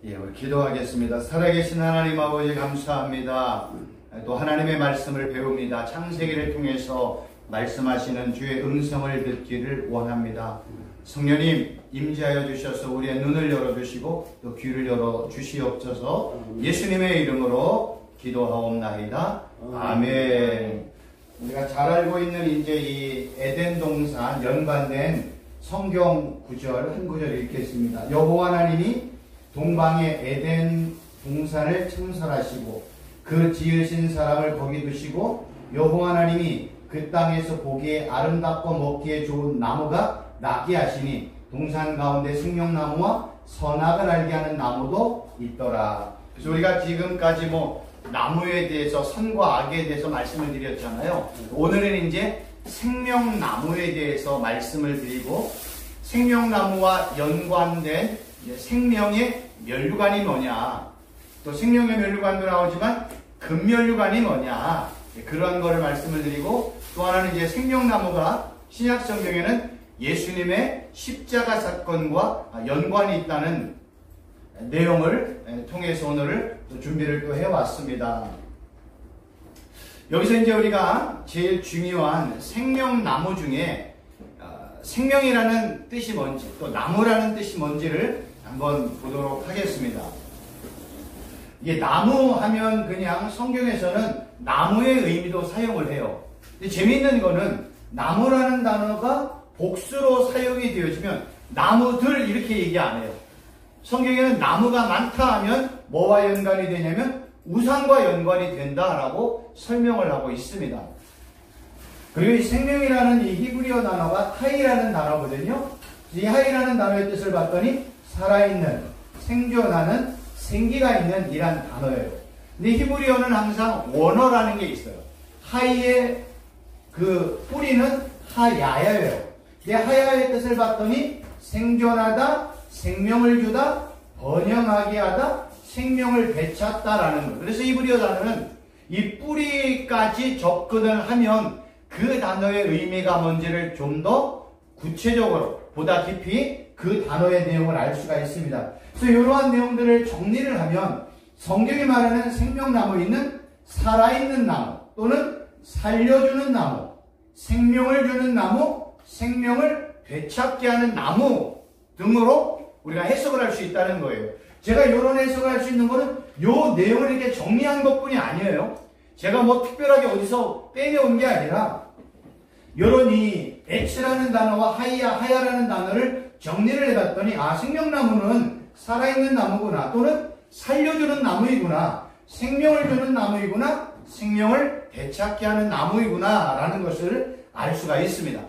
예, 우리 기도하겠습니다. 살아계신 하나님 아버지 감사합니다. 또 하나님의 말씀을 배웁니다. 창세기를 통해서 말씀하시는 주의 음성을 듣기를 원합니다. 성령님 임재하여 주셔서 우리의 눈을 열어주시고 또 귀를 열어주시옵소서. 예수님의 이름으로 기도하옵나이다. 아멘. 우리가 잘 알고 있는 이제 이 에덴 동산 연관된 성경 구절 한 구절 읽겠습니다. 여호와 하나님이 동방의 에덴 동산을 창설하시고 그 지으신 사람을 거기 두시고 여호와 하나님이 그 땅에서 보기에 아름답고 먹기에 좋은 나무가 나게 하시니 동산 가운데 생명나무와 선악을 알게 하는 나무도 있더라. 그래서 우리가 지금까지 나무에 대해서 선과 악에 대해서 말씀을 드렸잖아요. 오늘은 이제 생명나무에 대해서 말씀을 드리고 생명나무와 연관된 생명의 면류관이 뭐냐, 또 생명의 면류관도 나오지만 금면류관이 뭐냐, 그러한 거를 말씀을 드리고, 또 하나는 이제 생명나무가 신약 성경에는 예수님의 십자가 사건과 연관이 있다는 내용을 통해서 오늘을 또 준비를 또 해왔습니다. 여기서 이제 우리가 제일 중요한 생명나무 중에 생명이라는 뜻이 뭔지, 또 나무라는 뜻이 뭔지를 한번 보도록 하겠습니다. 이게 나무 하면 그냥 성경에서는 나무의 의미도 사용을 해요. 근데 재미있는 거는 나무라는 단어가 복수로 사용이 되어지면 나무들 이렇게 얘기 안 해요. 성경에는 나무가 많다 하면 뭐와 연관이 되냐면 우상과 연관이 된다라고 설명을 하고 있습니다. 그리고 이 생명이라는 이 히브리어 단어가 하이라는 단어거든요. 이 하이라는 단어의 뜻을 봤더니 살아있는, 생존하는, 생기가 있는 이란 단어예요. 근데 히브리어는 항상 원어라는 게 있어요. 하이의 그 뿌리는 하야야예요. 근데 하야의 뜻을 봤더니 생존하다, 생명을 주다, 번영하게 하다, 생명을 되찾다라는 거예요. 그래서 히브리어 단어는 이 뿌리까지 접근을 하면 그 단어의 의미가 뭔지를 좀 더 구체적으로 보다 깊이 그 단어의 내용을 알 수가 있습니다. 그래서 이러한 내용들을 정리를 하면 성경이 말하는 생명나무 있는 살아있는 나무 또는 살려주는 나무, 생명을 주는 나무, 생명을 되찾게 하는 나무 등으로 우리가 해석을 할 수 있다는 거예요. 제가 이런 해석을 할 수 있는 거는 이 내용을 이렇게 정리한 것뿐이 아니에요. 제가 특별하게 어디서 빼내온 게 아니라 이런 이 X라는 단어와 하야라는 단어를 정리를 해봤더니 생명나무는 살아있는 나무구나, 또는 살려주는 나무이구나, 생명을 주는 나무이구나, 생명을 되찾게 하는 나무이구나 라는 것을 알 수가 있습니다.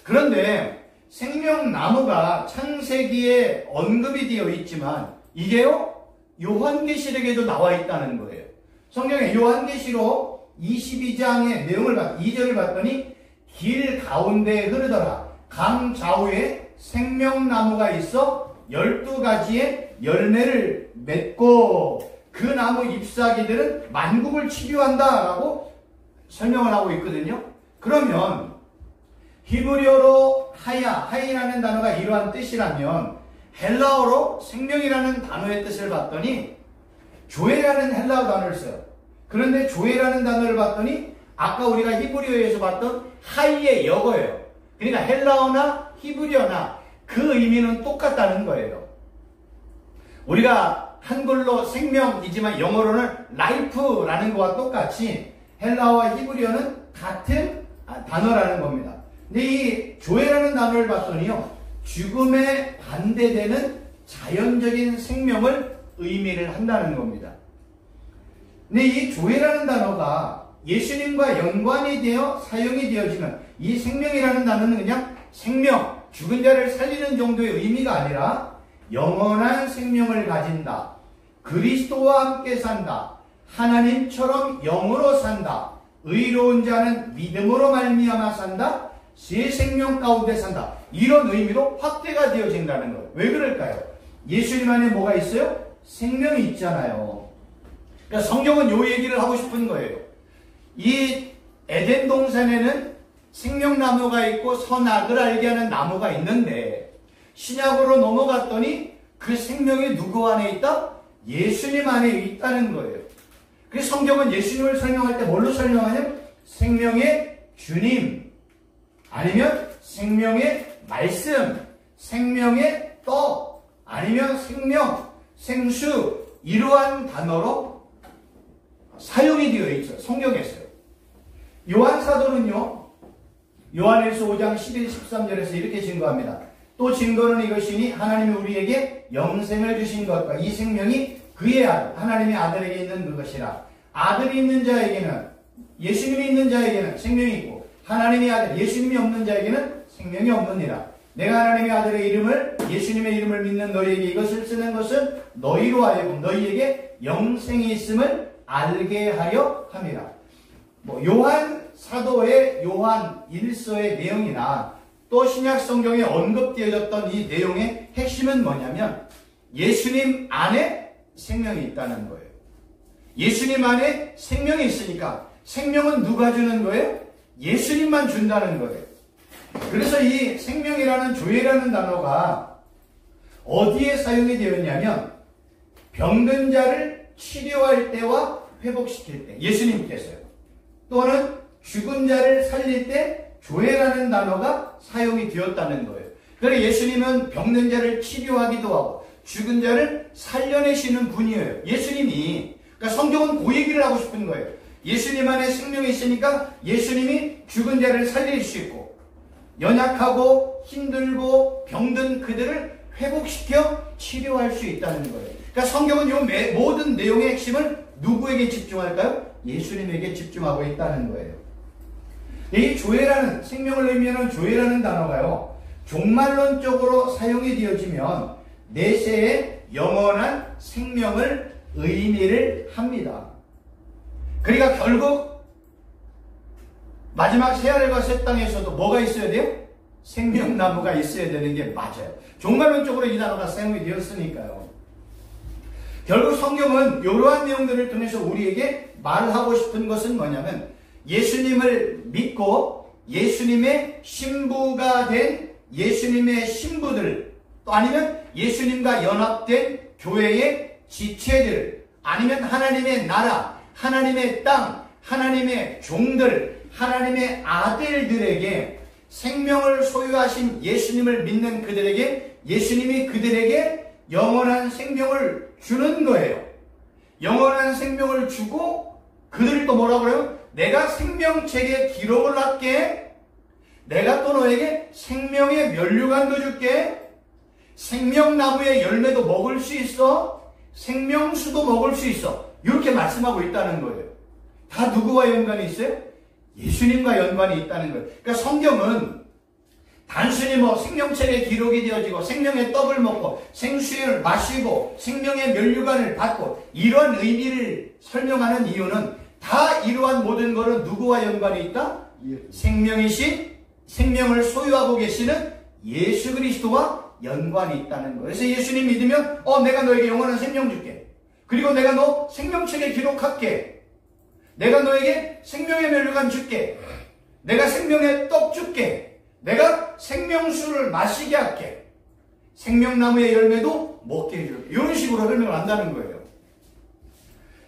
그런데 생명나무가 창세기에 언급이 되어 있지만 이게요 요한계시록에도 나와 있다는 거예요. 성경에 요한계시록 22장의 내용을 2절을 봤더니 길 가운데에 흐르더라. 강 좌우에 생명나무가 있어 12가지의 열매를 맺고 그 나무 잎사귀들은 만국을 치료한다 라고 설명을 하고 있거든요. 그러면 히브리어로 하이라는 단어가 이러한 뜻이라면 헬라어로 생명이라는 단어의 뜻을 봤더니 조에라는 헬라어 단어를 써요. 그런데 조에라는 단어를 봤더니 아까 우리가 히브리어에서 봤던 하이의 역어예요. 그러니까 헬라어나 히브리어나 그 의미는 똑같다는 거예요. 우리가 한글로 생명이지만 영어로는 life라는 것과 똑같이 헬라어와 히브리어는 같은 단어라는 겁니다. 근데 이 조에라는 단어를 봤더니요 죽음에 반대되는 자연적인 생명을 의미를 한다는 겁니다. 근데 이 조에라는 단어가 예수님과 연관이 되어 사용이 되어지면 이 생명이라는 단어는 그냥 생명, 죽은 자를 살리는 정도의 의미가 아니라 영원한 생명을 가진다, 그리스도와 함께 산다, 하나님처럼 영으로 산다, 의로운 자는 믿음으로 말미암아 산다, 새 생명 가운데 산다, 이런 의미로 확대가 되어진다는 거예요. 왜 그럴까요? 예수님 안에 뭐가 있어요? 생명이 있잖아요. 그러니까 성경은 요 얘기를 하고 싶은 거예요. 이 에덴 동산에는 생명나무가 있고 선악을 알게 하는 나무가 있는데 신약으로 넘어갔더니 그 생명이 누구 안에 있다? 예수님 안에 있다는 거예요. 그래서 성경은 예수님을 설명할 때 뭘로 설명하냐면 생명의 주님, 아니면 생명의 말씀, 생명의 떡, 아니면 생명, 생수, 이러한 단어로 사용이 되어 있어요. 성경에서요. 요한 사도는요, 요한일서 5장 11, 13절에서 이렇게 증거합니다. 또 증거는 이것이니 하나님이 우리에게 영생을 주신 것과 이 생명이 그의 아들, 하나님의 아들에게 있는 그것이라. 아들이 있는 자에게는, 예수님이 있는 자에게는 생명이 있고 하나님의 아들, 예수님이 없는 자에게는 생명이 없느니라. 내가 하나님의 아들의 이름을, 예수님의 이름을 믿는 너희에게 이것을 쓰는 것은 너희로 하여금 너희에게 영생이 있음을 알게 하려 함이라. 요한 사도의 요한 1서의 내용이나 또 신약 성경에 언급되어졌던 이 내용의 핵심은 뭐냐면 예수님 안에 생명이 있다는 거예요. 예수님 안에 생명이 있으니까 생명은 누가 주는 거예요? 예수님만 준다는 거예요. 그래서 이 생명이라는 조회라는 단어가 어디에 사용이 되었냐면 병든 자를 치료할 때와 회복시킬 때, 예수님께서요. 또는 죽은 자를 살릴 때 조회라는 단어가 사용이 되었다는 거예요. 그래서 예수님은 병든 자를 치료하기도 하고 죽은 자를 살려내시는 분이에요. 예수님이, 그러니까 성경은 그 얘기를 하고 싶은 거예요. 예수님 안에 생명이 있으니까 예수님이 죽은 자를 살릴 수 있고 연약하고 힘들고 병든 그들을 회복시켜 치료할 수 있다는 거예요. 그러니까 성경은 이 모든 내용의 핵심을 누구에게 집중할까요? 예수님에게 집중하고 있다는 거예요. 이 조회라는, 생명을 의미하는 조회라는 단어가요, 종말론적으로 사용이 되어지면 내세의 영원한 생명을 의미를 합니다. 그러니까 결국 마지막 새하늘과 새 땅에서도 뭐가 있어야 돼요? 생명나무가 있어야 되는 게 맞아요. 종말론적으로 이 단어가 사용이 되었으니까요. 결국 성경은 이러한 내용들을 통해서 우리에게 말하고 싶은 것은 뭐냐면 예수님을 믿고 예수님의 신부가 된 예수님의 신부들, 또 아니면 예수님과 연합된 교회의 지체들, 아니면 하나님의 나라, 하나님의 땅, 하나님의 종들, 하나님의 아들들에게 생명을 소유하신 예수님을 믿는 그들에게 예수님이 그들에게 영원한 생명을 주는 거예요. 영원한 생명을 주고 그들이 또 뭐라고 그래요? 내가 생명책에 기록을 할게. 내가 또 너에게 생명의 면류관도 줄게. 생명나무의 열매도 먹을 수 있어. 생명수도 먹을 수 있어. 이렇게 말씀하고 있다는 거예요. 다 누구와 연관이 있어요? 예수님과 연관이 있다는 거예요. 그러니까 성경은 단순히 생명책에 기록이 되어지고 생명의 떡을 먹고 생수를 마시고 생명의 면류관을 받고 이런 의미를 설명하는 이유는 다 이러한 모든 것은 누구와 연관이 있다? 생명이신, 생명을 소유하고 계시는 예수 그리스도와 연관이 있다는 거예요. 그래서 예수님 믿으면 내가 너에게 영원한 생명 줄게. 그리고 내가 너 생명책에 기록할게. 내가 너에게 생명의 면류관 줄게. 내가 생명의 떡 줄게. 내가 생명수를 마시게 할게. 생명나무의 열매도 먹게 해줄게. 이런 식으로 설명을 한다는 거예요.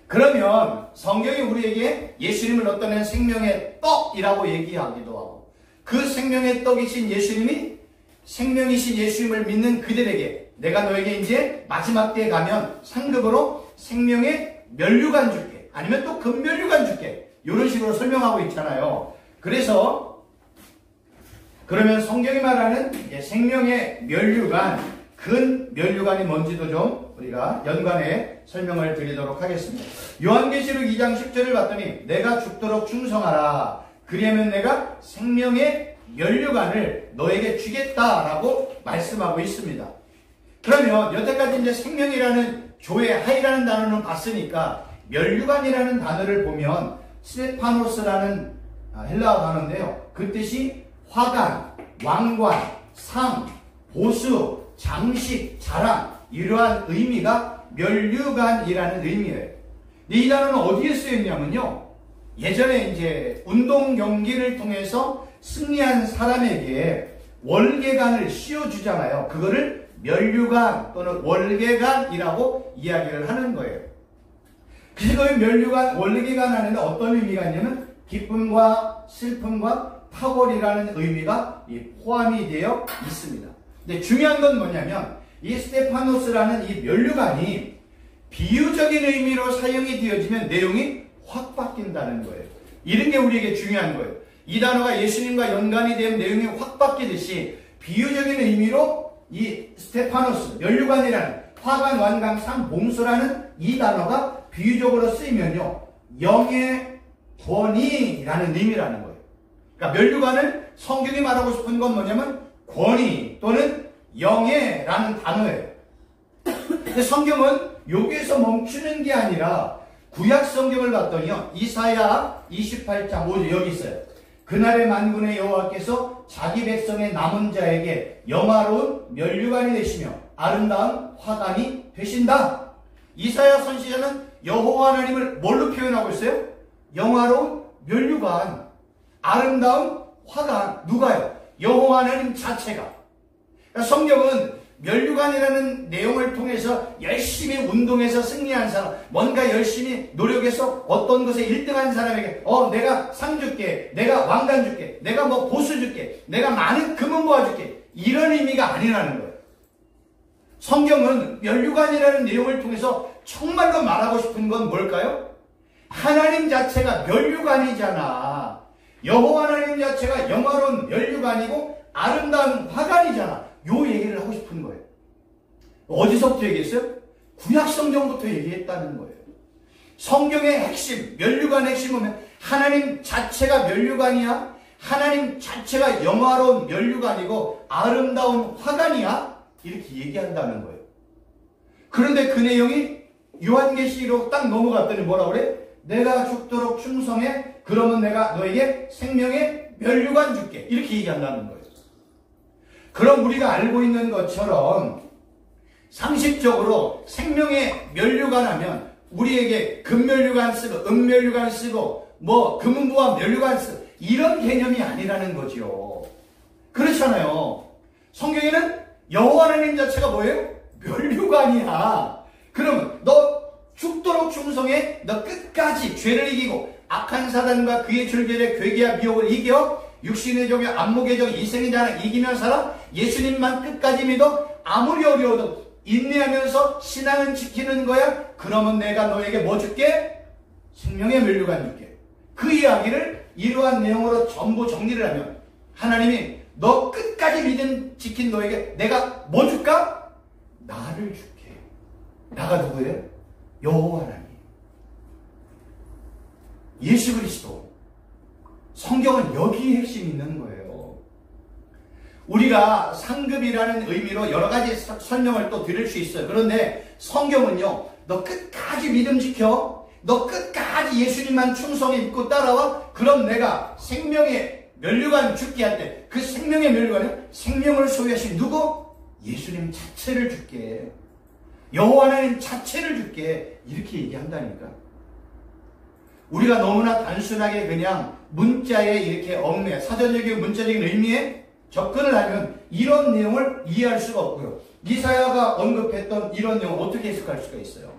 그러면 성경이 우리에게 예수님을 나타낸 생명의 떡이라고 얘기하기도 하고 그 생명의 떡이신 예수님이 생명이신 예수님을 믿는 그들에게 내가 너에게 이제 마지막 때에 가면 상급으로 생명의 면류관 줄게. 아니면 또 금면류관 줄게. 이런 식으로 설명하고 있잖아요. 그래서 그러면 성경이 말하는 생명의 면류관, 근 면류관이 뭔지도 좀 우리가 연관해 설명을 드리도록 하겠습니다. 요한계시록 2장 10절을 봤더니 내가 죽도록 충성하라. 그리하면 내가 생명의 면류관을 너에게 주겠다라고 말씀하고 있습니다. 그러면 여태까지 이제 생명이라는 조회, 하이라는 단어는 봤으니까 면류관이라는 단어를 보면 스테파노스라는 헬라어 단어인데요. 그 뜻이 화관, 왕관, 상, 보수, 장식, 자랑, 이러한 의미가 면류관이라는 의미예요. 이 단어는 어디에 쓰였냐면요. 예전에 이제 운동 경기를 통해서 승리한 사람에게 월계관을 씌워주잖아요. 그거를 면류관 또는 월계관이라고 이야기를 하는 거예요. 그래서 그 면류관, 월계관 안에는 어떤 의미가 있냐면 기쁨과 슬픔과 파골이라는 의미가 포함이 되어 있습니다. 근데 중요한 건 뭐냐면 이 스테파노스라는 이 면류관이 비유적인 의미로 사용이 되어지면 내용이 확 바뀐다는 거예요. 이런 게 우리에게 중요한 거예요. 이 단어가 예수님과 연관이 되면 내용이 확 바뀌듯이 비유적인 의미로 이 스테파노스, 면류관이라는 화관, 완강, 삼봉수라는 이 단어가 비유적으로 쓰이면요, 영의 권위라는 의미라는 거예요. 그러니까 면류관을 성경이 말하고 싶은 건 뭐냐면 권위 또는 영예라는 단어예요. 근데 성경은 여기에서 멈추는 게 아니라 구약 성경을 봤더니요, 이사야 28장 5절 여기 있어요. 그날의 만군의 여호와께서 자기 백성의 남은 자에게 영화로운 면류관이 되시며 아름다운 화관이 되신다. 이사야 선지자는 여호와 하나님을 뭘로 표현하고 있어요? 영화로운 면류관, 아름다운 화관. 누가요? 여호와 하나님 자체가. 그러니까 성경은 면류관이라는 내용을 통해서 열심히 운동해서 승리한 사람, 뭔가 열심히 노력해서 어떤 것에 1등한 사람에게 내가 상 줄게, 내가 왕관 줄게, 내가 뭐 보수 줄게, 내가 많은 금은 모아줄게, 이런 의미가 아니라는 거예요. 성경은 면류관이라는 내용을 통해서 정말로 말하고 싶은 건 뭘까요? 하나님 자체가 면류관이잖아. 여호와 하나님 자체가 영화로운 면류관이고 아름다운 화관이잖아. 요 얘기를 하고 싶은 거예요. 어디서부터 얘기했어요? 구약 성경부터 얘기했다는 거예요. 성경의 핵심, 면류관의 핵심은 하나님 자체가 면류관이야? 하나님 자체가 영화로운 면류관이고 아름다운 화관이야? 이렇게 얘기한다는 거예요. 그런데 그 내용이 요한계시록 딱 넘어갔더니 뭐라고 그래? 내가 죽도록 충성해. 그러면 내가 너에게 생명의 면류관 줄게. 이렇게 얘기한다는 거예요. 그럼 우리가 알고 있는 것처럼 상식적으로 생명의 면류관 하면 우리에게 금면류관 쓰고 은면류관 쓰고 뭐 금은부와 면류관 쓰고 이런 개념이 아니라는 거죠. 그렇잖아요. 성경에는 여호와 하나님 자체가 뭐예요? 면류관이야. 그러면 너 죽도록 충성해. 너 끝까지 죄를 이기고 악한 사단과 그의 줄결의 괴기와 미혹을 이겨 육신의 종의 안목의 종 이생의 자는 이기며 살아. 예수님만 끝까지 믿어. 아무리 어려워도 인내하면서 신앙은 지키는 거야. 그러면 내가 너에게 뭐 줄게? 생명의 면류관 줄게. 그 이야기를 이러한 내용으로 전부 정리를 하면 하나님이 너 끝까지 믿음 지킨 너에게 내가 뭐 줄까? 나를 줄게. 나가 누구예요? 여호와 하나님, 예수 그리스도. 성경은 여기에 핵심이 있는 거예요. 우리가 상급이라는 의미로 여러 가지 설명을 또 드릴 수 있어요. 그런데 성경은요, 너 끝까지 믿음 지켜. 너 끝까지 예수님만 충성히 믿고 따라와. 그럼 내가 생명의 면류관 줄게 할 때 그 생명의 면류관은 생명을 소유하신 누구? 예수님 자체를 줄게. 여호와 하나님 자체를 줄게. 이렇게 얘기한다니까. 우리가 너무나 단순하게 그냥 문자에 이렇게 얽매, 사전적이고 문자적인 의미에 접근을 하면 이런 내용을 이해할 수가 없고요. 이사야가 언급했던 이런 내용을 어떻게 해석할 수가 있어요?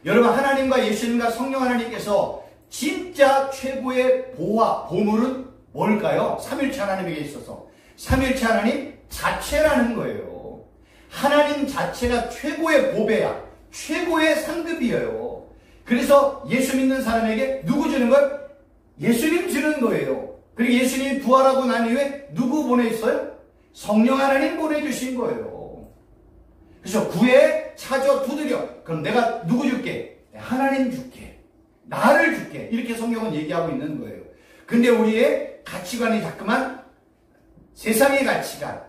여러분, 하나님과 예수님과 성령 하나님께서 진짜 최고의 보화, 보물은 뭘까요? 삼일체 하나님에게 있어서 삼일체 하나님 자체라는 거예요. 하나님 자체가 최고의 보배야. 최고의 상급이에요. 그래서 예수 믿는 사람에게 누구 주는 걸? 예수님 주는 거예요. 그리고 예수님이 부활하고 난 이후에 누구 보내있어요? 성령 하나님 보내주신 거예요. 그래서 구해, 찾아, 두드려. 그럼 내가 누구 줄게? 하나님 줄게. 나를 줄게. 이렇게 성경은 얘기하고 있는 거예요. 근데 우리의 가치관이 자꾸만 세상의 가치관,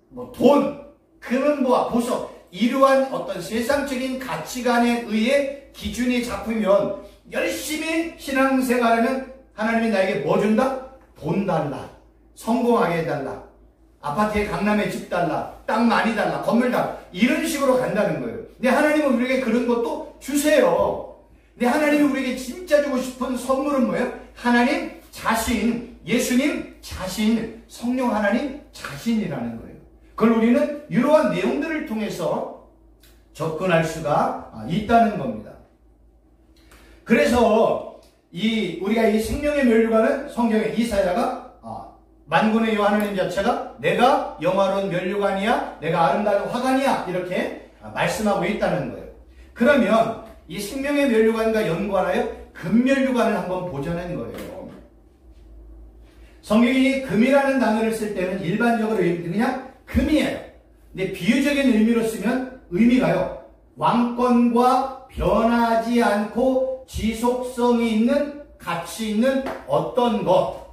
뭐 돈, 금은보화, 보석, 이러한 어떤 세상적인 가치관에 의해 기준이 잡히면 열심히 신앙생활하면 하나님이 나에게 뭐 준다? 돈 달라. 성공하게 해달라. 아파트에 강남에 집 달라. 땅 많이 달라. 건물 달라. 이런 식으로 간다는 거예요. 근데 하나님은 우리에게 그런 것도 주세요. 근데 하나님이 우리에게 진짜 주고 싶은 선물은 뭐예요? 하나님 자신, 예수님 자신, 성령 하나님 자신이라는 거예요. 그걸 우리는 이러한 내용들을 통해서 접근할 수가 있다는 겁니다. 그래서 우리가 이 생명의 면류관은 성경의 이사야가 만군의 여호와 하나님 자체가 내가 영화로운 면류관이야, 내가 아름다운 화관이야, 이렇게 말씀하고 있다는 거예요. 그러면 이 생명의 면류관과 연관하여 금면류관을 한번 보자는 거예요. 성경이 금이라는 단어를 쓸 때는 일반적으로 그냥 금이에요. 근데 비유적인 의미로 쓰면 의미가요, 왕권과 변하지 않고 지속성이 있는, 가치 있는 어떤 것.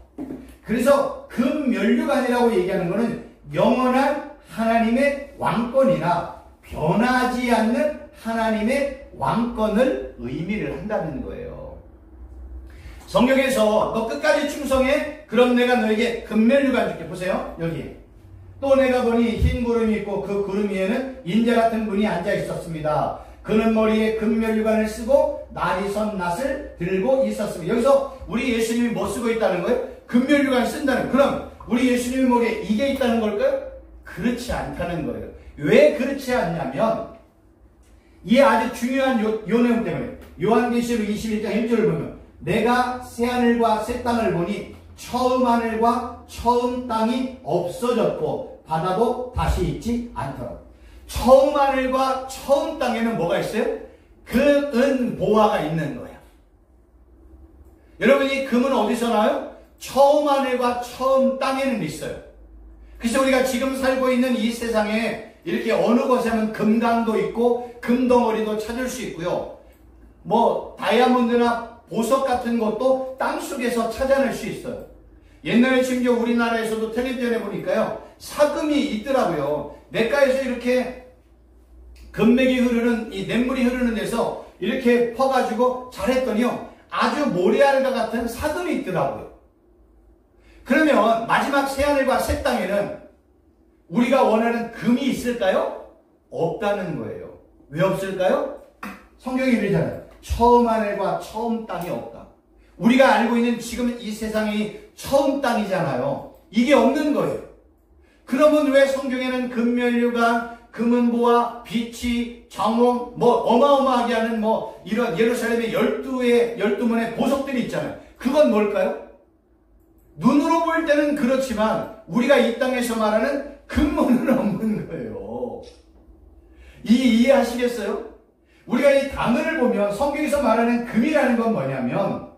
그래서 금면류관이라고 얘기하는 것은 영원한 하나님의 왕권이나 변하지 않는 하나님의 왕권을 의미를 한다는 거예요. 성경에서 너 끝까지 충성해, 그럼 내가 너에게 금면류관 줄게. 보세요, 여기 또 내가 보니 흰 구름이 있고 그 구름 위에는 인자 같은 분이 앉아 있었습니다. 그는 머리에 금면류관을 쓰고 날이 선 낫을 들고 있었습니다. 여기서 우리 예수님이 뭐 쓰고 있다는 거예요? 금면류관 쓴다는 거예요. 그럼 우리 예수님의 머리에 이게 있다는 걸까요? 그렇지 않다는 거예요. 왜 그렇지 않냐면 이 아주 중요한 요 내용 때문에 요한계시록 21장 1절을 보면 내가 새하늘과 새 땅을 보니 처음 하늘과 처음 땅이 없어졌고 바다도 다시 있지 않더라. 처음 하늘과 처음 땅에는 뭐가 있어요? 그 은 보화가 있는 거야. 여러분, 이 금은 어디서 나요? 처음 하늘과 처음 땅에는 있어요. 그래서 우리가 지금 살고 있는 이 세상에 이렇게 어느 곳에 하면 금강도 있고 금덩어리도 찾을 수 있고요. 뭐 다이아몬드나 보석 같은 것도 땅속에서 찾아낼 수 있어요. 옛날에 심지어 우리나라에서도 텔레비전에 보니까요, 사금이 있더라고요. 냇가에서 이렇게 금맥이 흐르는, 이 냇물이 흐르는 데서 이렇게 퍼가지고 잘했더니요, 아주 모래알과 같은 사금이 있더라고요. 그러면 마지막 새하늘과 새 땅에는 우리가 원하는 금이 있을까요? 없다는 거예요. 왜 없을까요? 성경이 이러잖아요. 처음 하늘과 처음 땅이 없다. 우리가 알고 있는 지금 이 세상이 처음 땅이잖아요. 이게 없는 거예요. 그러면 왜 성경에는 금면류관, 금은보화, 빛이, 정홍, 뭐 어마어마하게 하는 뭐 이런 예루살렘의 12문의 보석들이 있잖아요. 그건 뭘까요? 눈으로 볼 때는 그렇지만 우리가 이 땅에서 말하는 금문은 없는 거예요. 이해하시겠어요? 우리가 이 단어를 보면 성경에서 말하는 금이라는 건 뭐냐면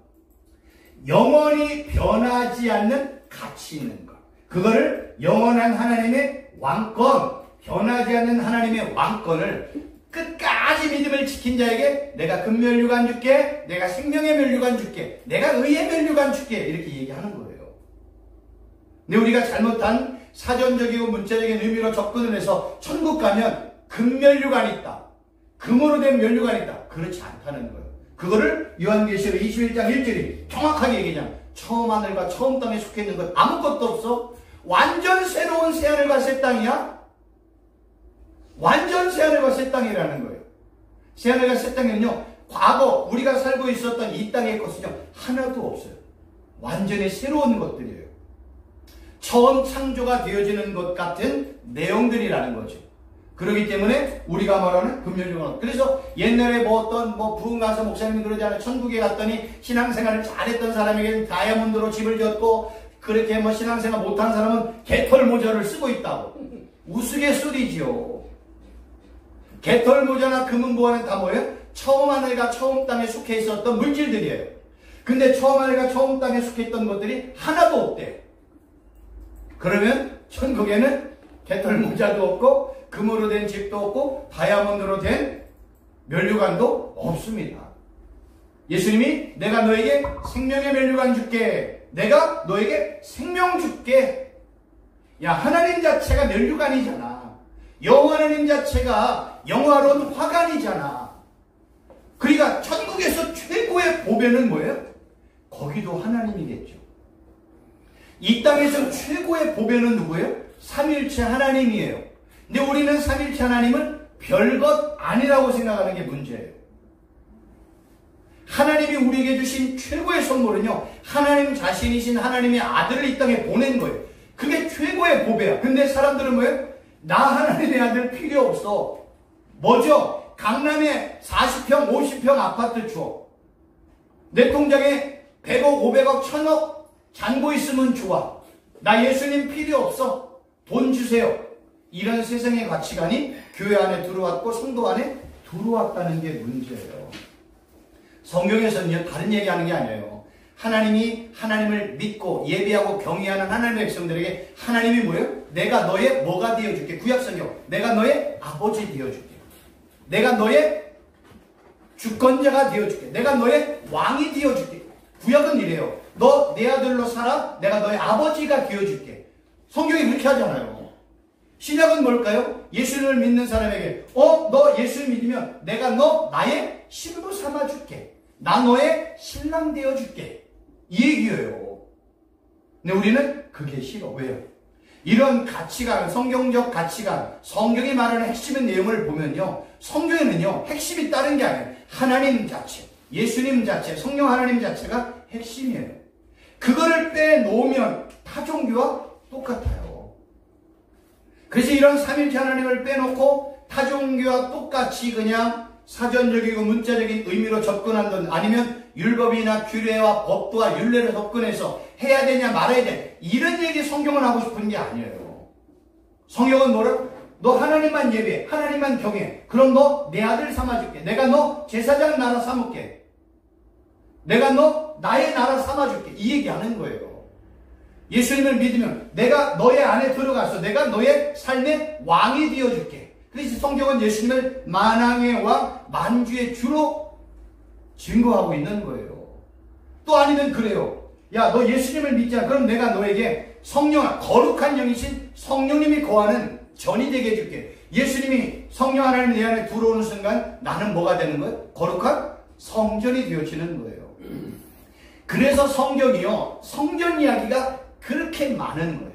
영원히 변하지 않는 가치 있는 것. 그거를 영원한 하나님의 왕권, 변하지 않는 하나님의 왕권을 끝까지 믿음을 지킨 자에게 내가 금면류관 줄게, 내가 생명의 면류관 줄게, 내가 의의 면류관 줄게, 이렇게 얘기하는 거예요. 근데 우리가 잘못한 사전적이고 문자적인 의미로 접근을 해서 천국 가면 금면류관이 있다, 금으로 된 면류관이 있다. 그렇지 않다는 거예요. 그거를 요한계시록 21장 1절이 정확하게 얘기하잖아요. 처음 하늘과 처음 땅에 속해 있는 것 아무것도 없어. 완전 새로운 새하늘과 새 땅이야. 완전 새하늘과 새 땅이라는 거예요. 새하늘과 새 땅에는요, 과거 우리가 살고 있었던 이 땅의 것은요 하나도 없어요. 완전히 새로운 것들이에요. 처음 창조가 되어지는 것 같은 내용들이라는 거죠. 그렇기 때문에 우리가 말하는 금면류관. 그래서 옛날에 어떤 부흥 가서 목사님 그러잖아요. 천국에 갔더니 신앙생활을 잘했던 사람에게는 다이아몬드로 집을 졌고, 그렇게 신앙생활 못한 사람은 개털 모자를 쓰고 있다고. 우스갯소리지요. 개털 모자나 금은보화는 다 뭐예요? 처음 하늘과 처음 땅에 속해 있었던 물질들이에요. 근데 처음 하늘과 처음 땅에 속해 있던 것들이 하나도 없대요. 그러면 천국에는 개털 모자도 없고 금으로 된 집도 없고 다이아몬드로 된 면류관도 없습니다. 예수님이 내가 너에게 생명의 면류관 줄게, 내가 너에게 생명 줄게. 야, 하나님 자체가 면류관이잖아. 여호와 하나님 자체가 영화로운 화관이잖아. 그러니까 천국에서 최고의 보배는 뭐예요? 거기도 하나님이겠죠. 이 땅에서 최고의 보배는 누구예요? 삼일체 하나님이에요. 근데 우리는 삼일체 하나님을 별것 아니라고 생각하는 게 문제예요. 하나님이 우리에게 주신 최고의 선물은요, 하나님 자신이신 하나님의 아들을 이 땅에 보낸 거예요. 그게 최고의 보배야. 근데 사람들은 뭐예요? 나 하나님의 아들 필요 없어. 뭐죠? 강남에 40평, 50평 아파트 줘. 내 통장에 100억, 500억, 1000억 잔고 있으면 좋아. 나 예수님 필요 없어. 돈 주세요. 이런 세상의 가치관이 교회 안에 들어왔고 성도 안에 들어왔다는 게 문제예요. 성경에서는요, 다른 얘기하는 게 아니에요. 하나님이 하나님을 믿고 예배하고 경외하는 하나님의 백성들에게 하나님이 뭐예요? 내가 너의 뭐가 되어줄게. 구약성경, 내가 너의 아버지 되어줄게. 내가 너의 주권자가 되어줄게. 내가 너의 왕이 되어줄게. 구약은 이래요. 너 내 아들로 살아. 내가 너의 아버지가 되어줄게. 성경이 그렇게 하잖아요. 신약은 뭘까요? 예수님을 믿는 사람에게 너 예수를 믿으면 내가 너 나의 신부 삼아줄게. 나 너의 신랑 되어줄게. 이 얘기예요. 근데 우리는 그게 싫어. 왜요? 이런 가치관, 성경적 가치관, 성경이 말하는 핵심의 내용을 보면요, 성경에는요 핵심이 다른 게 아니에요. 하나님 자체, 예수님 자체, 성령 하나님 자체가 핵심이에요. 그거를 빼놓으면 타종교와 똑같아요. 그래서 이런 삼일체 하나님을 빼놓고 타종교와 똑같이 그냥 사전적이고 문자적인 의미로 접근한다든, 아니면 율법이나 규례와 법도와 율례를 접근해서 해야 되냐 말아야 돼, 이런 얘기 성경은 하고 싶은 게 아니에요. 성경은 뭐라? 너 하나님만 예배해, 하나님만 경외해. 그럼 너 내 아들 삼아줄게. 내가 너 제사장 나라 삼을게. 내가 너 나의 나라 삼아줄게. 이 얘기하는 거예요. 예수님을 믿으면 내가 너의 안에 들어가서 내가 너의 삶의 왕이 되어줄게. 그래서 성경은 예수님을 만왕의 왕, 만주의 주로 증거하고 있는 거예요. 또 아니면 그래요. 야, 너 예수님을 믿잖아. 그럼 내가 너에게 성령, 거룩한 영이신 성령님이 거하는 전이 되게 해줄게. 예수님이 성령 하나님 내 안에 들어오는 순간 나는 뭐가 되는 거예요? 거룩한 성전이 되어지는 거예요. 그래서 성경이요, 성전 이야기가 그렇게 많은 거예요.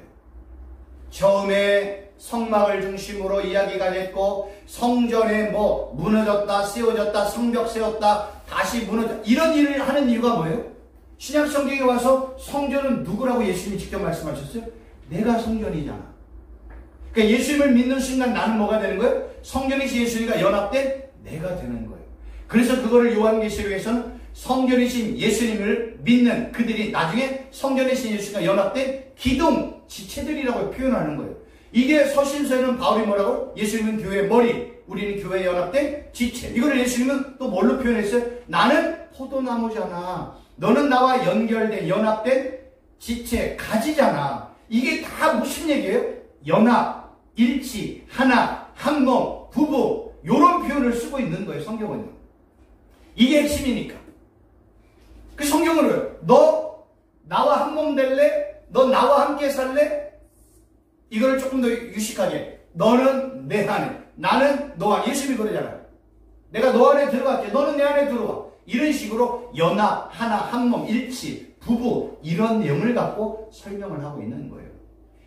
처음에 성막을 중심으로 이야기가 됐고, 성전에 뭐 무너졌다, 세워졌다, 성벽 세웠다, 다시 무너졌다, 이런 일을 하는 이유가 뭐예요? 신약 성경에 와서 성전은 누구라고 예수님이 직접 말씀하셨어요? 내가 성전이잖아. 그러니까 예수님을 믿는 순간 나는 뭐가 되는 거예요? 성전이신 예수님과 연합된 내가 되는 거예요. 그래서 그거를 요한계시록에서는 성전이신 예수님을 믿는 그들이 나중에 성전이신 예수님과 연합된 기둥, 지체들이라고 표현하는 거예요. 이게 서신서에는 바울이 뭐라고? 예수님은 교회의 머리, 우리는 교회에 연합된 지체. 이거를 예수님은 또 뭘로 표현했어요? 나는 포도나무잖아. 너는 나와 연결된, 연합된 지체, 가지잖아. 이게 다 무슨 얘기예요? 연합, 일치, 하나, 한몸, 부부, 이런 표현을 쓰고 있는 거예요, 성경은요. 이게 핵심이니까. 그 성경을 너 나와 한몸 될래? 너 나와 함께 살래? 이걸 조금 더 유식하게, 너는 내 안에, 나는 너 안에. 예수님이 그러잖아요. 내가 너 안에 들어갈게, 너는 내 안에 들어와. 이런 식으로 연합, 하나, 한몸, 일치, 부부, 이런 내용을 갖고 설명을 하고 있는 거예요.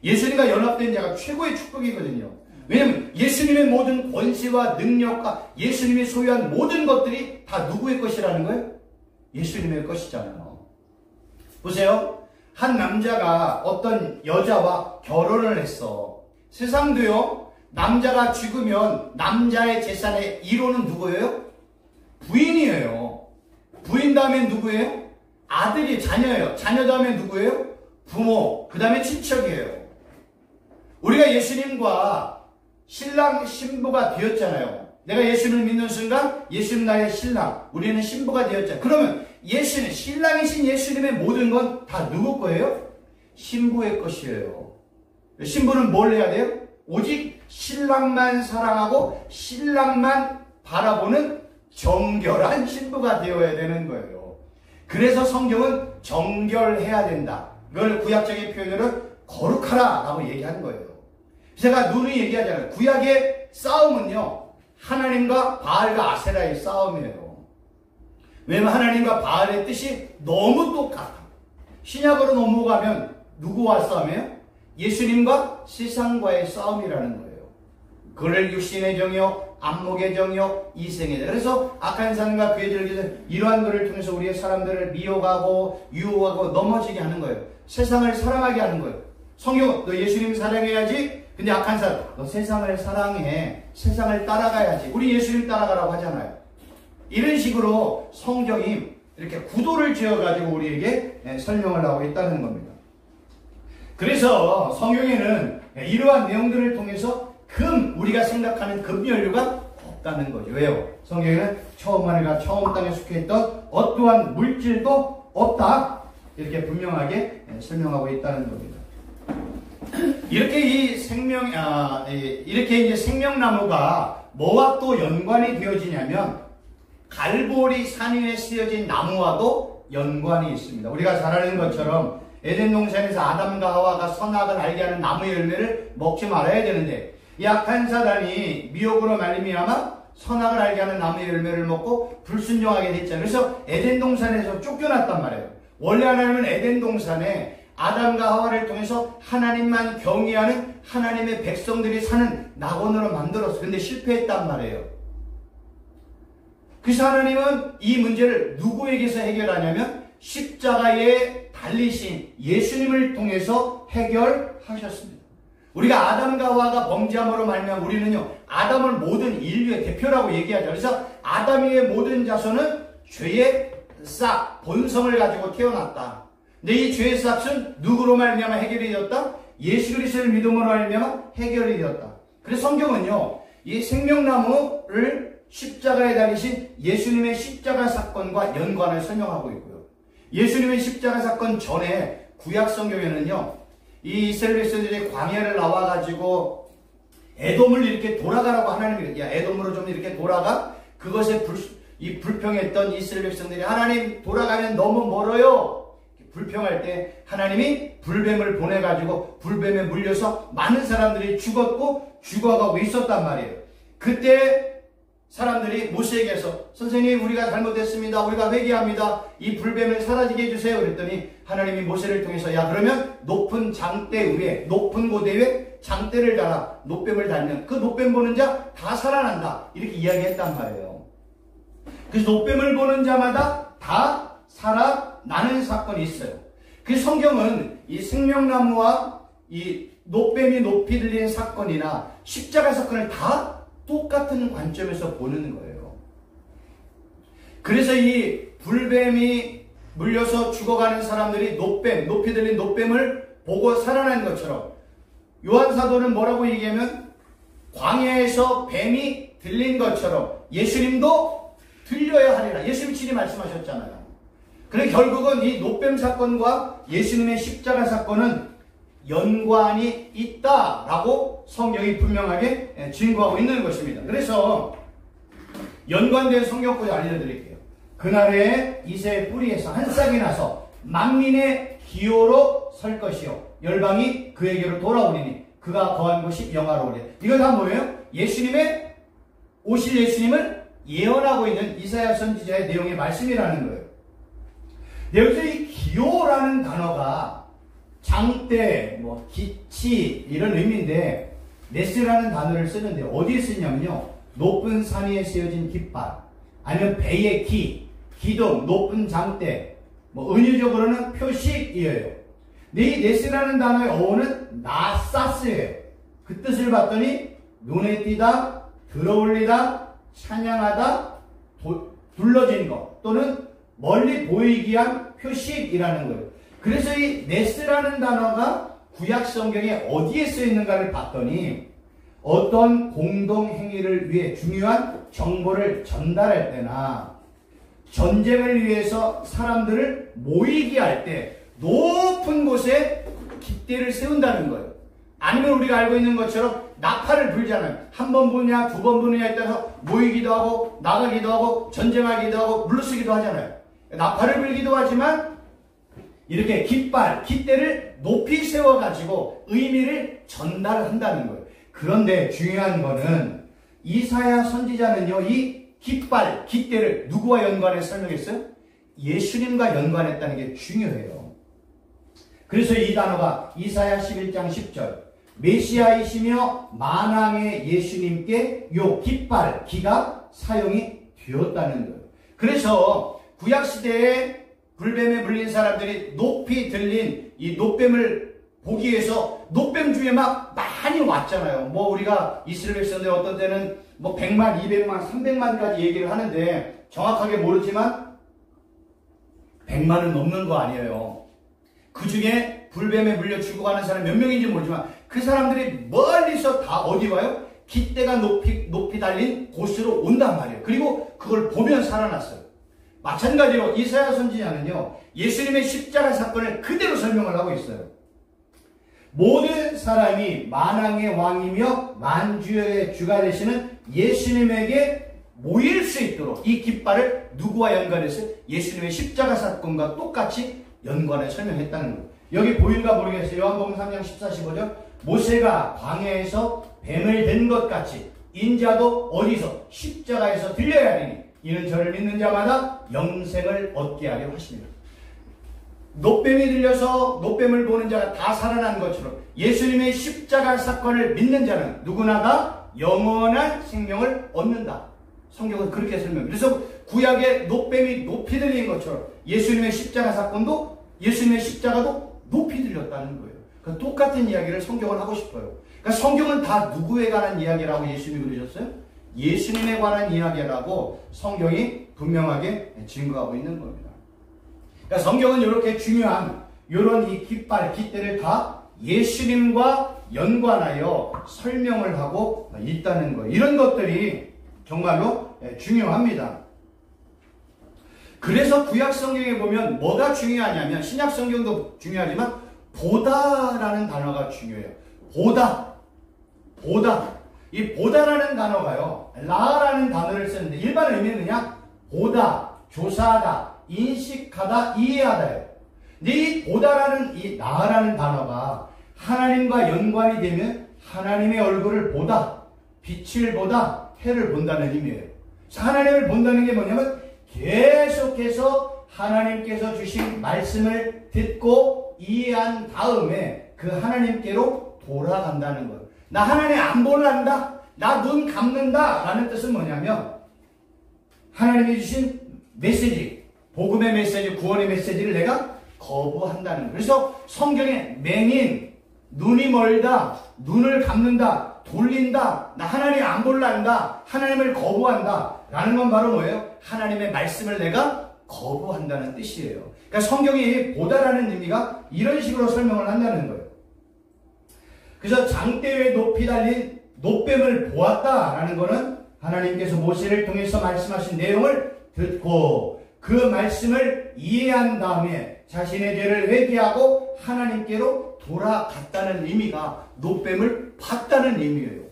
예수님과 연합된 자가 최고의 축복이거든요. 왜냐하면 예수님의 모든 권세와 능력과 예수님이 소유한 모든 것들이 다 누구의 것이라는 거예요? 예수님의 것이잖아요. 보세요. 한 남자가 어떤 여자와 결혼을 했어. 세상도요, 남자가 죽으면 남자의 재산의 1호는 누구예요? 부인이에요. 부인 다음에 누구예요? 아들이, 자녀예요. 자녀 다음에 누구예요? 부모, 그 다음에 친척이에요. 우리가 예수님과 신랑, 신부가 되었잖아요. 내가 예수님을 믿는 순간 예수님 나의 신랑, 우리는 신부가 되었잖아요. 그러면 예수님, 신랑이신 예수님의 모든 건 다 누구 거예요? 신부의 것이에요. 신부는 뭘 해야 돼요? 오직 신랑만 사랑하고 신랑만 바라보는 정결한 신부가 되어야 되는 거예요. 그래서 성경은 정결해야 된다. 이걸 구약적인 표현으로 거룩하라 라고 얘기하는 거예요. 제가 누누이 얘기하잖아요. 구약의 싸움은요, 하나님과 바알과 아세라의 싸움이에요. 왜냐면 하나님과 바알의 뜻이 너무 똑같아. 신약으로 넘어가면 누구와 싸움이에요? 예수님과 세상과의 싸움이라는 거예요. 그를 육신의 정이요, 안목의 정이요, 이생의 정. 그래서 악한 사람과 그의 절기는 이러한 것을 통해서 우리의 사람들을 미혹하고 유혹하고 넘어지게 하는 거예요. 세상을 사랑하게 하는 거예요. 성경, 너 예수님 사랑해야지, 근데 악한 사람, 너 세상을 사랑해. 세상을 따라가야지. 우리 예수님 따라가라고 하잖아요. 이런 식으로 성경이 이렇게 구도를 지어가지고 우리에게 설명을 하고 있다는 겁니다. 그래서 성경에는 이러한 내용들을 통해서 우리가 생각하는 금연류가 없다는 거죠. 왜요? 성경에는 처음 하늘과 처음 땅에 속해 있던 어떠한 물질도 없다. 이렇게 분명하게 설명하고 있다는 겁니다. 이렇게 이렇게 이제 생명나무가 뭐와 또 연관이 되어지냐면 갈보리 산 위에 쓰여진 나무와도 연관이 있습니다. 우리가 잘 아는 것처럼 에덴 동산에서 아담과 하와가 선악을 알게 하는 나무의 열매를 먹지 말아야 되는데 이 악한 사단이 미혹으로 말미암아 선악을 알게 하는 나무의 열매를 먹고 불순종하게 됐잖아요. 그래서 에덴 동산에서 쫓겨났단 말이에요. 원래 하나님은 에덴 동산에 아담과 하와를 통해서 하나님만 경외하는 하나님의 백성들이 사는 낙원으로 만들었어요. 근데 실패했단 말이에요. 그래서 하나님은 이 문제를 누구에게서 해결하냐면 십자가에 달리신 예수님을 통해서 해결하셨습니다. 우리가 아담과 하와가 범죄함으로 말미암아 우리는요 아담을 모든 인류의 대표라고 얘기하죠. 그래서 아담의 모든 자손은 죄의 싹 본성을 가지고 태어났다. 근데 이 죄의 싹은 누구로 말미암아 해결이 되었다? 예수 그리스도를 믿음으로 말미암아 해결이 되었다. 그래서 성경은요 이 생명나무를 십자가에 달리신 예수님의 십자가 사건과 연관을 설명하고 있고요. 예수님의 십자가 사건 전에 구약 성경에는요 이 이스라엘 백성들이 광야를 나와가지고 에돔을 이렇게 돌아가라고 하나님이 야 에돔으로 좀 이렇게 돌아가 그것에 불평했던 이스라엘 백성들이 하나님 돌아가면 너무 멀어요. 불평할 때 하나님이 불뱀을 보내가지고 불뱀에 물려서 많은 사람들이 죽어가고 있었단 말이에요. 그때 사람들이 모세에게서 선생님 우리가 잘못했습니다. 우리가 회개합니다. 이 불뱀을 사라지게 해주세요. 그랬더니 하나님이 모세를 통해서 야 그러면 높은 장대 위에 높은 고대 위에 장대를 달아 노뱀을 달면 그 노뱀 보는 자 다 살아난다. 이렇게 이야기했단 말이에요. 그래서 노뱀을 보는 자마다 다 살아나는 사건이 있어요. 그 성경은 이 생명나무와 이 노뱀이 높이 들린 사건이나 십자가 사건을 다 똑같은 관점에서 보는 거예요. 그래서 이 불뱀이 물려서 죽어가는 사람들이 높이 들린 노뱀을 보고 살아나는 것처럼 요한사도는 뭐라고 얘기하면 광야에서 뱀이 들린 것처럼 예수님도 들려야 하리라. 예수님이 친히 말씀하셨잖아요. 그래 결국은 이 노뱀 사건과 예수님의 십자가 사건은 연관이 있다라고 성경이 분명하게 증거하고 있는 것입니다. 그래서 연관된 성경구절 알려드릴게요. 그날에 이새의 뿌리에서 한 싹이 나서 만민의 기호로 설 것이요 열방이 그에게로 돌아오리니 그가 거한 곳이 영화로우리. 이건 다 뭐예요? 예수님의 오실 예수님을 예언하고 있는 이사야 선지자의 내용의 말씀이라는 거예요. 여기서 이 기호라는 단어가 장대, 기치 이런 의미인데 네스라는 단어를 쓰는데 어디에 쓰냐면요 높은 산 위에 세워진 깃발 아니면 배의 기둥, 높은 장대 은유적으로는 표식이에요. 근데 이 네스라는 단어의 어원은 나사스예요. 그 뜻을 봤더니 눈에 띄다, 들어올리다, 찬양하다, 둘러진 것 또는 멀리 보이기 위한 표식이라는 거예요. 그래서 이 네스라는 단어가 구약 성경에 어디에 쓰여 있는가를 봤더니 어떤 공동행위를 위해 중요한 정보를 전달할 때나 전쟁을 위해서 사람들을 모이게 할 때 높은 곳에 깃대를 세운다는 거예요. 아니면 우리가 알고 있는 것처럼 나팔을 불잖아요. 한 번 부느냐 두 번 부느냐에 따라서 모이기도 하고 나가기도 하고 전쟁하기도 하고 물러서기도 하잖아요. 나팔을 불기도 하지만 이렇게 깃대를 높이 세워가지고 의미를 전달한다는 거예요. 그런데 중요한 거는 이사야 선지자는요, 이 깃대를 누구와 연관해서 설명했어요? 예수님과 연관했다는 게 중요해요. 그래서 이 단어가 이사야 11장 10절 메시아이시며 만왕의 예수님께 요 깃발, 기가 사용이 되었다는 거예요. 그래서 구약시대에 불뱀에 물린 사람들이 높이 들린 이 노뱀을 보기 위해서 노뱀 중에 막 많이 왔잖아요. 뭐 우리가 이스라엘 백성들 어떤 때는 뭐 100만, 200만, 300만까지 얘기를 하는데 정확하게 모르지만 100만은 넘는 거 아니에요. 그 중에 불뱀에 물려 죽어가는 사람 몇 명인지 모르지만 그 사람들이 멀리서 다 어디 와요? 깃대가 높이 달린 곳으로 온단 말이에요. 그리고 그걸 보면 살아났어요. 마찬가지로 이사야 선지자는요, 예수님의 십자가 사건을 그대로 설명을 하고 있어요. 모든 사람이 만왕의 왕이며 만주의 주가 되시는 예수님에게 모일 수 있도록 이 깃발을 누구와 연관해서 예수님의 십자가 사건과 똑같이 연관해 설명했다는 거예요. 여기 보이는가 모르겠어요. 요한복음 3장 14, 15절. 모세가 광야에서 뱀을 든 것 같이 인자도 어디서 십자가에서 들려야 하리니 이는 저를 믿는 자마다 영생을 얻게 하려 하십니다. 노뱀이 들려서 노뱀을 보는 자가 다 살아난 것처럼 예수님의 십자가 사건을 믿는 자는 누구나 다 영원한 생명을 얻는다. 성경은 그렇게 설명해요. 그래서 구약의 노뱀이 높이 들린 것처럼 예수님의 십자가 사건도 예수님의 십자가도 높이 들렸다는 거예요. 그러니까 똑같은 이야기를 성경은 하고 싶어요. 그러니까 성경은 다 누구에 관한 이야기라고 예수님이 그러셨어요? 예수님에 관한 이야기라고 성경이 분명하게 증거하고 있는 겁니다. 그러니까 성경은 이렇게 중요한 이런 이 깃발, 깃대를 다 예수님과 연관하여 설명을 하고 있다는 거예요. 이런 것들이 정말로 중요합니다. 그래서 구약 성경에 보면 뭐가 중요하냐면 신약 성경도 중요하지만 보다라는 단어가 중요해요. 보다. 이 보다라는 단어가요, 라라는 단어를 쓰는데 일반 의미는 그냥 보다, 조사하다, 인식하다, 이해하다예요. 근데 이 보다라는 이 라라는 단어가 하나님과 연관이 되면 하나님의 얼굴을 보다, 빛을 보다, 해를 본다는 의미예요. 하나님을 본다는 게 뭐냐면 계속해서 하나님께서 주신 말씀을 듣고 이해한 다음에 그 하나님께로 돌아간다는 거예요. 나 하나님 안 볼란다, 나 눈 감는다 라는 뜻은 뭐냐면 하나님이 주신 메시지, 복음의 메시지, 구원의 메시지를 내가 거부한다는 거예요. 그래서 성경에 맹인, 눈이 멀다, 눈을 감는다, 돌린다, 나 하나님 안 볼란다, 하나님을 거부한다 라는 건 바로 뭐예요? 하나님의 말씀을 내가 거부한다는 뜻이에요. 그러니까 성경이 보다라는 의미가 이런 식으로 설명을 한다는 거예요. 그래서 장대에 높이 달린 노뱀을 보았다라는 것은 하나님께서 모세를 통해서 말씀하신 내용을 듣고 그 말씀을 이해한 다음에 자신의 죄를 회개하고 하나님께로 돌아갔다는 의미가 노뱀을 봤다는 의미예요.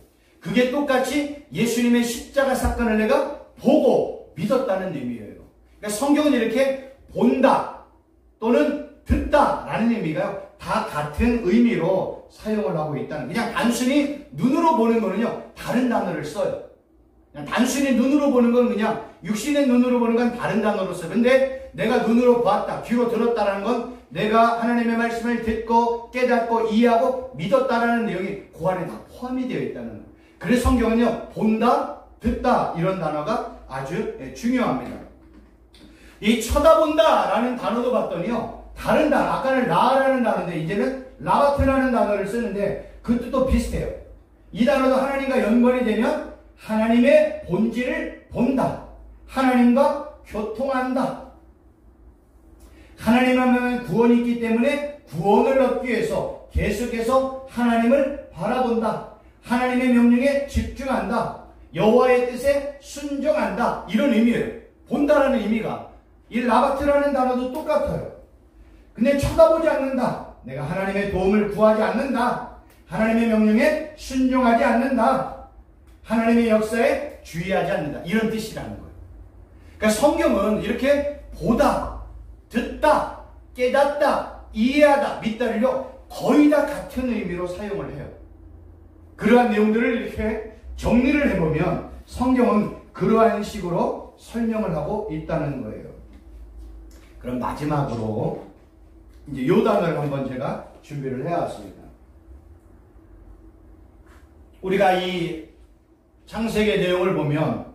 그게 똑같이 예수님의 십자가 사건을 내가 보고 믿었다는 의미예요. 그러니까 성경은 이렇게 본다 또는 듣다라는 의미가요, 다 같은 의미로 사용을 하고 있다는, 그냥 단순히 눈으로 보는 거는요 다른 단어를 써요. 그냥 단순히 눈으로 보는 건 그냥 육신의 눈으로 보는 건 다른 단어로 써요. 근데 내가 눈으로 봤다, 귀로 들었다라는 건 내가 하나님의 말씀을 듣고 깨닫고 이해하고 믿었다라는 내용이 그 안에 다 포함이 되어 있다는 거예요. 그래서 성경은요 본다, 듣다 이런 단어가 아주 중요합니다. 이 쳐다본다라는 단어도 봤더니요 다른 단어, 아까는 라라는 단어인데 이제는 라바트라는 단어를 쓰는데 그 뜻도 비슷해요. 이 단어도 하나님과 연관이 되면 하나님의 본질을 본다, 하나님과 교통한다. 하나님 하면 구원이 있기 때문에 구원을 얻기 위해서 계속해서 하나님을 바라본다, 하나님의 명령에 집중한다, 여호와의 뜻에 순종한다 이런 의미예요. 본다라는 의미가 이 라바트라는 단어도 똑같아요. 근데 쳐다보지 않는다, 내가 하나님의 도움을 구하지 않는다, 하나님의 명령에 순종하지 않는다, 하나님의 역사에 주의하지 않는다 이런 뜻이라는 거예요. 그러니까 성경은 이렇게 보다, 듣다, 깨닫다, 이해하다, 믿다를요 거의 다 같은 의미로 사용을 해요. 그러한 내용들을 이렇게 정리를 해보면 성경은 그러한 식으로 설명을 하고 있다는 거예요. 그럼 마지막으로 이제 요 단어를 한번 제가 준비를 해왔습니다. 우리가 이 창세기 내용을 보면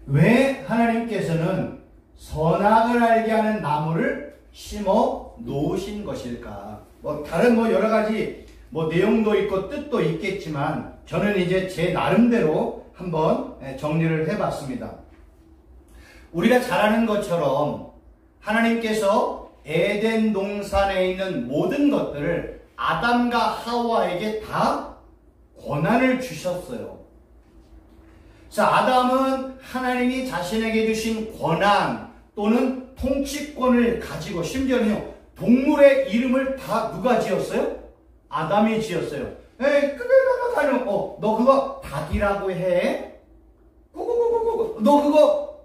왜 하나님께서는 선악을 알게 하는 나무를 심어 놓으신 것일까? 다른 여러 가지 내용도 있고 뜻도 있겠지만 저는 이제 제 나름대로 한번 정리를 해봤습니다. 우리가 잘 아는 것처럼 하나님께서 에덴 동산에 있는 모든 것들을 아담과 하와에게 다 권한을 주셨어요. 그래서 아담은 하나님이 자신에게 주신 권한 또는 통치권을 가지고 심지어는요 동물의 이름을 다 누가 지었어요? 아담이 지었어요. 에이, 너 그거 닭이라고 해? 너 그거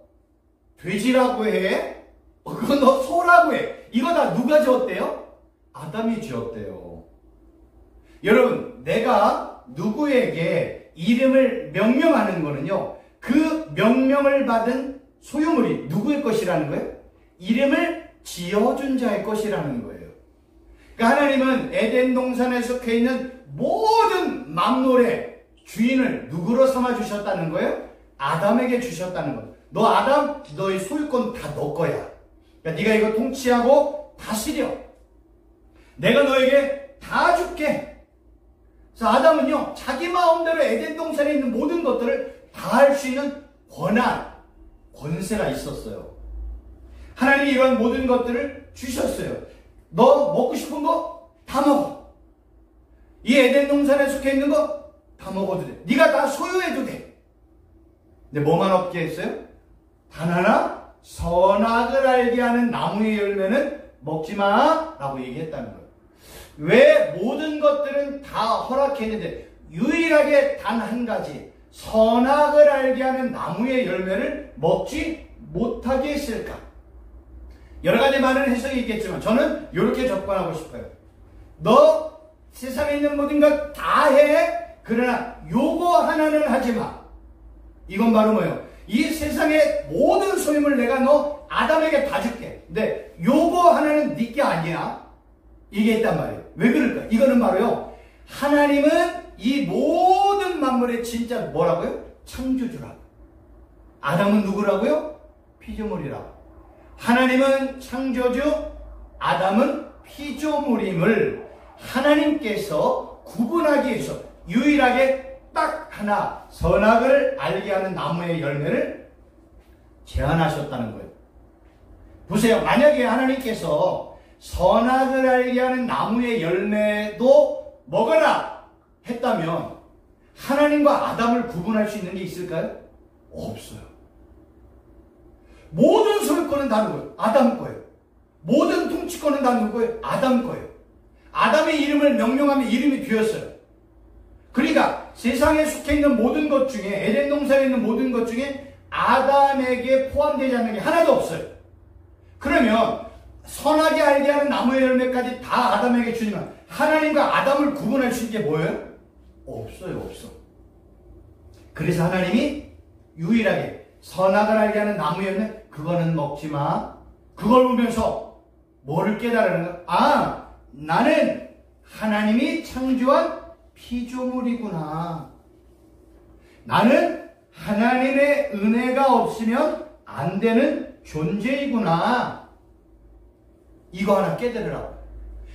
돼지라고 해? 그거 너 소라고 해? 이거 다 누가 지었대요? 아담이 지었대요. 여러분, 내가 누구에게 이름을 명명하는 거는요, 그 명명을 받은 소유물이 누구의 것이라는 거예요? 이름을 지어준 자의 것이라는 거예요. 그러니까 하나님은 에덴 동산에 속해 있는 모든 만물의 주인을 누구로 삼아 주셨다는 거예요? 아담에게 주셨다는 거예요. 너 아담, 너의 소유권 다 너 거야. 그러니까 네가 이거 통치하고 다스려. 내가 너에게 다 줄게. 그래서 아담은요, 자기 마음대로 에덴 동산에 있는 모든 것들을 다 할 수 있는 권한, 권세가 있었어요. 하나님이 이런 모든 것들을 주셨어요. 너 먹고 싶은 거 다 먹어. 이 에덴 동산에 속해 있는 거 다 먹어도 돼. 네가 다 소유해도 돼. 근데 뭐만 없게 했어요? 단 하나 선악을 알게 하는 나무의 열매는 먹지 마 라고 얘기했다는 거예요. 왜 모든 것들은 다 허락했는데 유일하게 단 한 가지 선악을 알게 하는 나무의 열매를 먹지 못하게 했을까? 여러 가지 많은 해석이 있겠지만 저는 이렇게 접근하고 싶어요. 너 세상에 있는 모든 것 다 해. 그러나 요거 하나는 하지 마. 이건 바로 뭐예요? 이 세상의 모든 소유물 내가 너 아담에게 다 줄게. 근데 요거 하나는 네 게 아니야. 이게 있단 말이에요. 왜 그럴까? 이거는 바로요, 하나님은 이 모든 만물의 진짜 뭐라고요? 창조주라고. 아담은 누구라고요? 피조물이라고. 하나님은 창조주, 아담은 피조물임을 하나님께서 구분하기 위해서 유일하게 딱 하나 선악을 알게 하는 나무의 열매를 제한하셨다는 거예요. 보세요. 만약에 하나님께서 선악을 알게 하는 나무의 열매도 먹어라 했다면 하나님과 아담을 구분할 수 있는 게 있을까요? 없어요. 모든 소유권은 다 누구예요? 아담 거예요. 모든 통치권은 다 누구예요? 아담 거예요. 아담의 이름을 명령하면 이름이 되었어요. 그러니까 세상에 속해 있는 모든 것 중에, 에덴 동산에 있는 모든 것 중에 아담에게 포함되지 않는 게 하나도 없어요. 그러면 선하게 알게 하는 나무의 열매까지 다 아담에게 주지만 하나님과 아담을 구분할 수 있는 게 뭐예요? 없어요. 없어. 그래서 하나님이 유일하게 선악을 알게 하는 나무의 열매, 그거는 먹지 마. 그걸 보면서 뭐를 깨달으는 거야? 아, 나는 하나님이 창조한 피조물이구나. 나는 하나님의 은혜가 없으면 안 되는 존재이구나. 이거 하나 깨달으라고.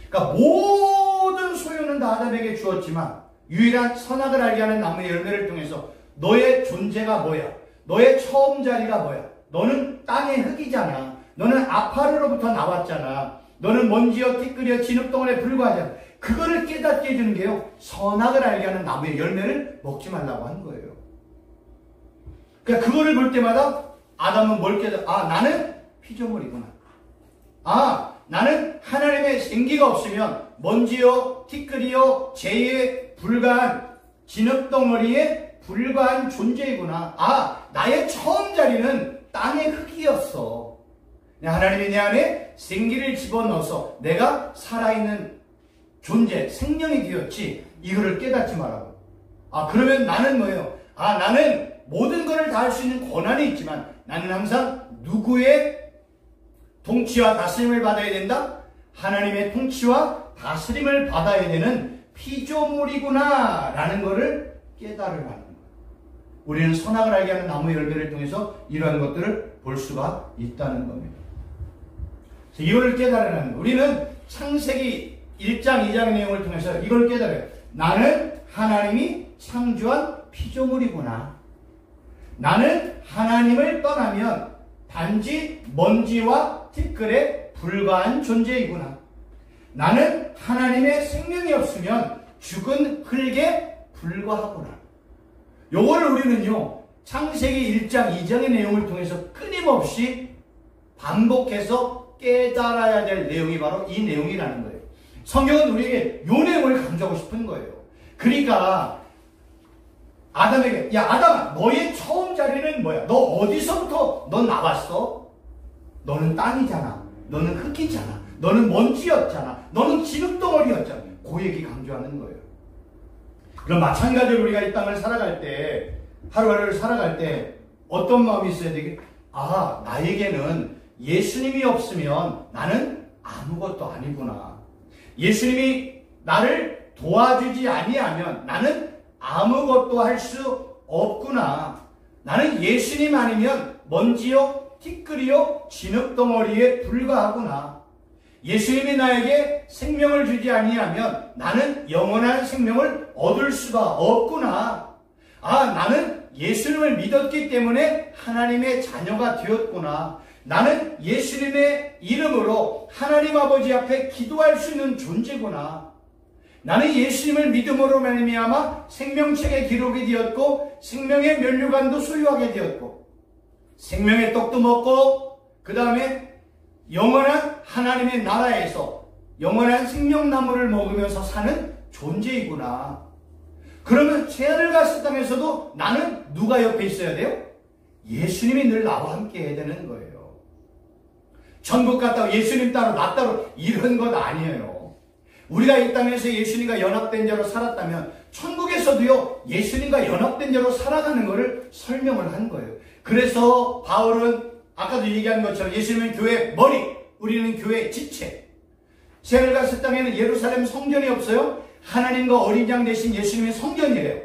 그러니까 모든 소유는 다 아담에게 주었지만 유일한 선악을 알게 하는 나무의 열매를 통해서 너의 존재가 뭐야? 너의 처음 자리가 뭐야? 너는 땅의 흙이잖아. 너는 아파르로부터 나왔잖아. 너는 먼지여 티끌이여 진흙덩어리에 불과하잖아. 그거를 깨닫게 해주는 게요, 선악을 알게 하는 나무의 열매를 먹지 말라고 하는 거예요. 그러니까 그거를 볼 때마다 아담은 뭘 깨닫? 아, 나는 피조물이구나. 아, 나는 하나님의 생기가 없으면 먼지요 티끌이요 재에 불과한 진흙덩어리에 불과한 존재이구나. 아, 나의 처음 자리는 땅의 흙이었어. 하나님이 내 안에 생기를 집어넣어서 내가 살아있는 존재, 생명이 되었지. 이거를 깨닫지 말라고. 아, 그러면 나는 뭐예요? 아, 나는 모든 것을 다 할 수 있는 권한이 있지만 나는 항상 누구의 통치와 다스림을 받아야 된다? 하나님의 통치와 다스림을 받아야 되는 피조물이구나 라는 것을 깨달으라는 거예요. 우리는 선악을 알게 하는 나무의 열매를 통해서 이러한 것들을 볼 수가 있다는 겁니다. 이거를 깨달으라는 거예요. 우리는 창세기 1장, 2장의 내용을 통해서 이걸 깨달아요. 나는 하나님이 창조한 피조물이구나. 나는 하나님을 떠나면 단지 먼지와 티끌에 불과한 존재이구나. 나는 하나님의 생명이 없으면 죽은 흙에 불과하구나. 요거를 우리는요, 창세기 1장, 2장의 내용을 통해서 끊임없이 반복해서 깨달아야 될 내용이 바로 이 내용이라는 거예요. 성경은 우리에게 이 내용을 강조하고 싶은 거예요. 그러니까 아담에게, 야 아담아, 너의 처음 자리는 뭐야? 너 어디서부터 넌 나왔어? 너는 땅이잖아. 너는 흙이잖아. 너는 먼지였잖아. 너는 기름덩어리였잖아. 그 얘기 강조하는 거예요. 그럼 마찬가지로 우리가 이 땅을 살아갈 때, 하루하루를 살아갈 때 어떤 마음이 있어야 되게? 아, 나에게는 예수님이 없으면 나는 아무것도 아니구나. 예수님이 나를 도와주지 아니하면 나는 아무것도 할 수 없구나. 나는 예수님 아니면 먼지요, 티끌이요, 진흙덩어리에 불과하구나. 예수님이 나에게 생명을 주지 아니하면 나는 영원한 생명을 얻을 수가 없구나. 아, 나는 예수님을 믿었기 때문에 하나님의 자녀가 되었구나. 나는 예수님의 이름으로 하나님 아버지 앞에 기도할 수 있는 존재구나. 나는 예수님을 믿음으로 말미암아 생명책에 기록이 되었고 생명의 면류관도 소유하게 되었고 생명의 떡도 먹고 그 다음에 영원한 하나님의 나라에서 영원한 생명나무를 먹으면서 사는 존재이구나. 그러면 새하늘 같은 땅에서도 나는 누가 옆에 있어야 돼요? 예수님이 늘 나와 함께 해야 되는 거예요. 천국 갔다고 예수님 따로 나 따로 이런 것 아니에요. 우리가 이 땅에서 예수님과 연합된 자로 살았다면 천국에서도요 예수님과 연합된 자로 살아가는 것을 설명을 한 거예요. 그래서 바울은 아까도 얘기한 것처럼 예수님은 교회의 머리, 우리는 교회의 지체. 새하늘 같은 땅에는 예루살렘 성전이 없어요. 하나님과 어린 양 대신 예수님의 성전이래요.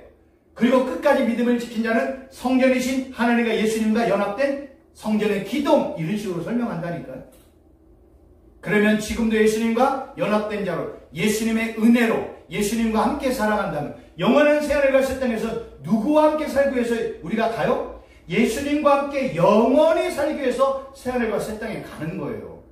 그리고 끝까지 믿음을 지킨 자는 성전이신 하나님과 예수님과 연합된 성전의 기동, 이런 식으로 설명한다니까요. 그러면 지금도 예수님과 연합된 자로 예수님의 은혜로 예수님과 함께 살아간다면 영원한 새하늘 같은 땅에서 누구와 함께 살기 위해서 우리가 가요? 예수님과 함께 영원히 살기 위해서 새하늘과 새 땅에 가는 거예요.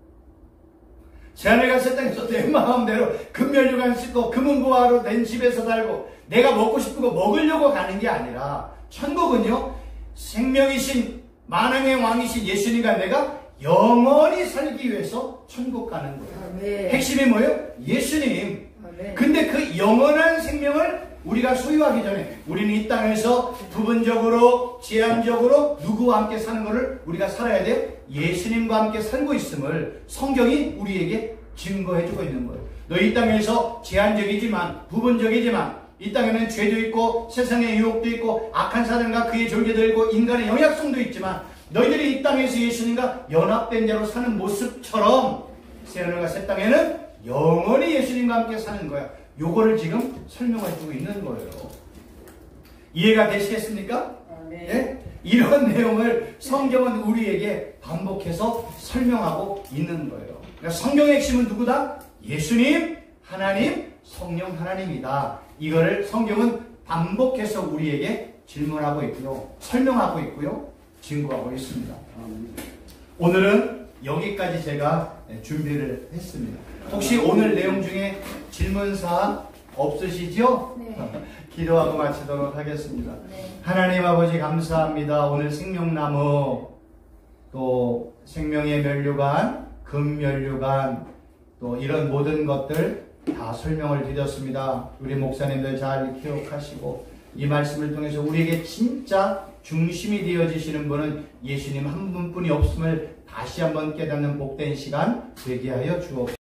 새하늘과 새 땅에서 내 마음대로 금면류관 씻고 금은보화로 된 집에서 살고 내가 먹고 싶은 거 먹으려고 가는 게 아니라 천국은요 생명이신 만왕의 왕이신 예수님과 내가 영원히 살기 위해서 천국 가는 거예요. 네. 핵심이 뭐예요? 예수님. 네. 근데 그 영원한 생명을 우리가 소유하기 전에 우리는 이 땅에서 부분적으로 제한적으로 누구와 함께 사는 것을 우리가 살아야 돼요. 예수님과 함께 살고 있음을 성경이 우리에게 증거해주고 있는 거예요. 너 이 땅에서 제한적이지만 부분적이지만 이 땅에는 죄도 있고 세상의 유혹도 있고 악한 사람과 그의 졸개도 있고 인간의 영향성도 있지만 너희들이 이 땅에서 예수님과 연합된 자로 사는 모습처럼 새하늘과 새 땅에는 영원히 예수님과 함께 사는 거야. 요거를 지금 설명해주고 있는 거예요. 이해가 되시겠습니까? 네. 네? 이런 내용을 성경은 우리에게 반복해서 설명하고 있는 거예요. 그러니까 성경의 핵심은 누구다? 예수님, 하나님, 성령 하나님이다. 이거를 성경은 반복해서 우리에게 질문하고 있고요. 설명하고 있고요. 증거하고 있습니다. 오늘은 여기까지 제가 준비를 했습니다. 혹시 오늘 내용 중에 질문사항 없으시죠? 네. 기도하고 마치도록 하겠습니다. 네. 하나님 아버지 감사합니다. 오늘 생명나무 또 생명의 면류관, 금면류관 또 이런 모든 것들 다 설명을 드렸습니다. 우리 목사님들 잘 기억하시고 이 말씀을 통해서 우리에게 진짜 중심이 되어지시는 분은 예수님 한 분뿐이 없음을 다시 한번 깨닫는 복된 시간 되게 하여 주옵소서.